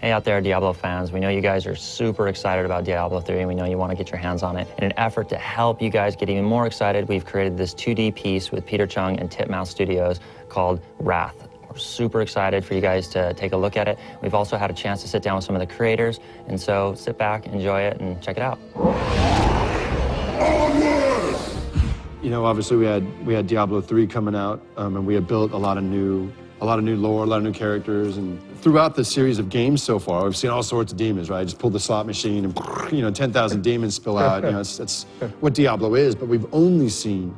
Hey out there, Diablo fans. We know you guys are super excited about Diablo 3, and we know you want to get your hands on it. In an effort to help you guys get even more excited, we've created this 2D piece with Peter Chung and Titmouse Studios called Wrath. We're super excited for you guys to take a look at it. We've also had a chance to sit down with some of the creators, and so sit back, enjoy it, and check it out. You know, obviously we had Diablo 3 coming out, and we had built a lot of new lore, a lot of new characters, and throughout the series of games so far, we've seen all sorts of demons, right? Just pull the slot machine and 10,000 demons spill out. That's what Diablo is, but we've only seen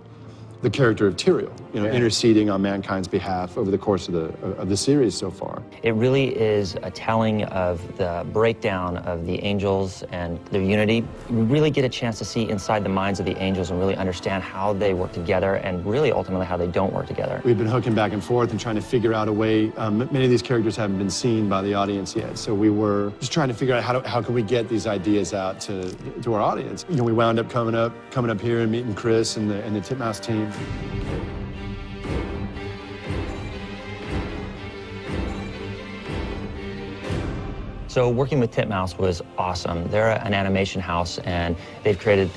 the character of Tyrael, interceding on mankind's behalf over the course of the series so far. It really is a telling of the breakdown of the angels and their unity. We really get a chance to see inside the minds of the angels and really understand how they work together and really ultimately how they don't work together. We've been hooking back and forth and trying to figure out a way. Many of these characters haven't been seen by the audience yet, so we were just trying to figure out how can we get these ideas out to our audience. We wound up coming up here and meeting Chris and the Titmouse team. So working with Titmouse was awesome. They're an animation house, and they've created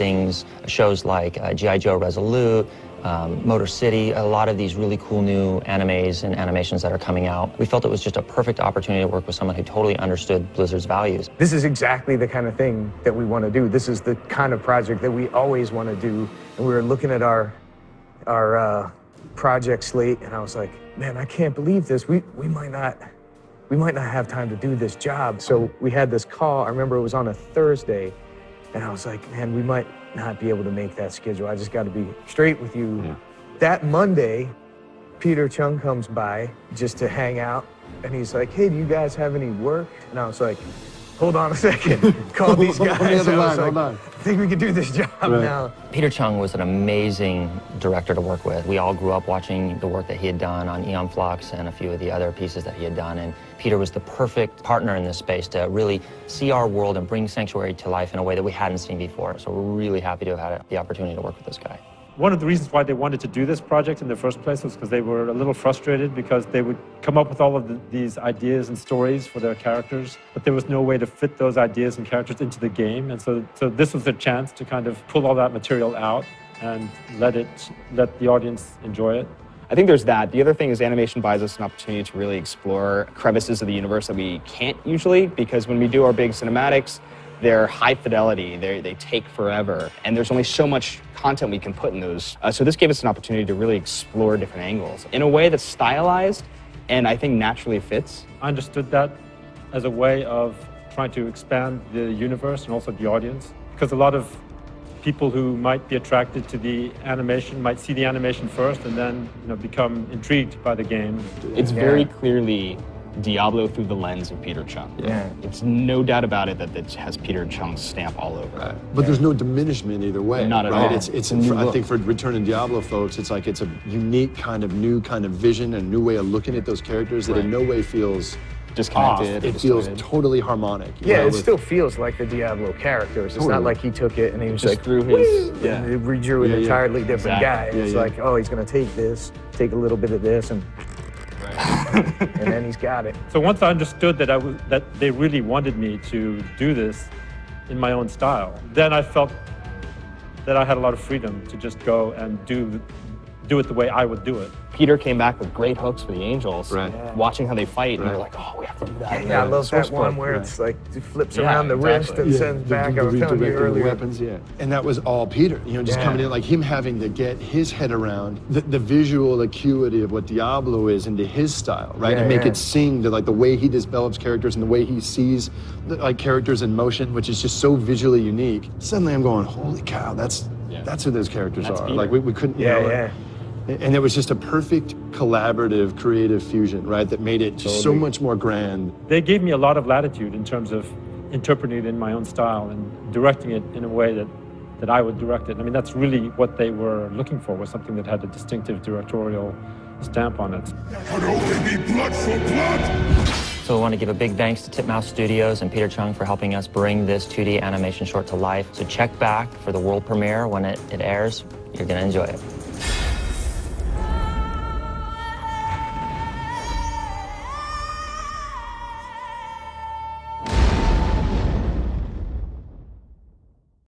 shows like G.I. Joe Resolute, Motor City, a lot of these really cool new animes and animations that are coming out. We felt it was just a perfect opportunity to work with someone who totally understood Blizzard's values. This is exactly the kind of thing that we want to do. This is the kind of project that we always want to do. And we were looking at our project slate, and I was like, man, I can't believe this. We might not have time to do this job. So we had this call. I remember it was on a Thursday, and I was like, man, we might not be able to make that schedule. I just got to be straight with you. Yeah. That Monday, Peter Chung comes by just to hang out, and he's like, hey, do you guys have any work? And I was like, hold on a second. Call these guys. I think we could do this job now. Peter Chung was an amazing director to work with. We all grew up watching the work that he had done on Aeon Flux and a few of the other pieces that he had done, and Peter was the perfect partner in this space to really see our world and bring Sanctuary to life in a way that we hadn't seen before. So we're really happy to have had the opportunity to work with this guy. One of the reasons why they wanted to do this project in the first place was because they were a little frustrated because they would come up with all of these ideas and stories for their characters, but there was no way to fit those ideas and characters into the game. And so this was their chance to kind of pull all that material out and let the audience enjoy it. I think there's that. The other thing is animation buys us an opportunity to really explore crevices of the universe that we can't usually, because when we do our big cinematics, they're high fidelity, they take forever, and there's only so much content we can put in those. So this gave us an opportunity to really explore different angles in a way that's stylized and I think naturally fits. I understood that as a way of trying to expand the universe and also the audience, because a lot of people who might be attracted to the animation might see the animation first and then become intrigued by the game. It's very clearly Diablo through the lens of Peter Chung. Yeah. It's no doubt about it that it has Peter Chung's stamp all over it. But there's no diminishment either way. Not at all. It's I think for Return to Diablo folks, it's like it's a unique new kind of vision, a new way of looking at those characters that in no way feels disconnected. It feels totally harmonic. Yeah, it still feels like the Diablo characters. It's not like he took it and he was just like, through his, and redrew an entirely different guy. It's like, oh, he's going to take this, take a little bit of this, and and then he's got it. So once I understood that they really wanted me to do this in my own style, then I felt that I had a lot of freedom to just go and do it the way I would do it. Peter came back with great hooks for the angels. Watching how they fight, and you're like, oh, we have to do that. Yeah, I love that one where it's like it flips around the wrist and sends back. I was telling you earlier. Weapons, and that was all Peter. Just coming in, like him having to get his head around the visual acuity of what Diablo is into his style, right? And make it sing to like the way he develops characters and the way he sees like characters in motion, which is just so visually unique. Suddenly, I'm going, holy cow, that's who those characters are. Peter. Like we couldn't. And it was just a perfect collaborative, creative fusion, right? That made it just so much more grand. They gave me a lot of latitude in terms of interpreting it in my own style and directing it in a way that I would direct it. I mean, that's really what they were looking for, was something that had a distinctive directorial stamp on it. Could only be blood for blood! So I want to give a big thanks to Titmouse Studios and Peter Chung for helping us bring this 2D animation short to life. So check back for the world premiere when it airs. You're going to enjoy it.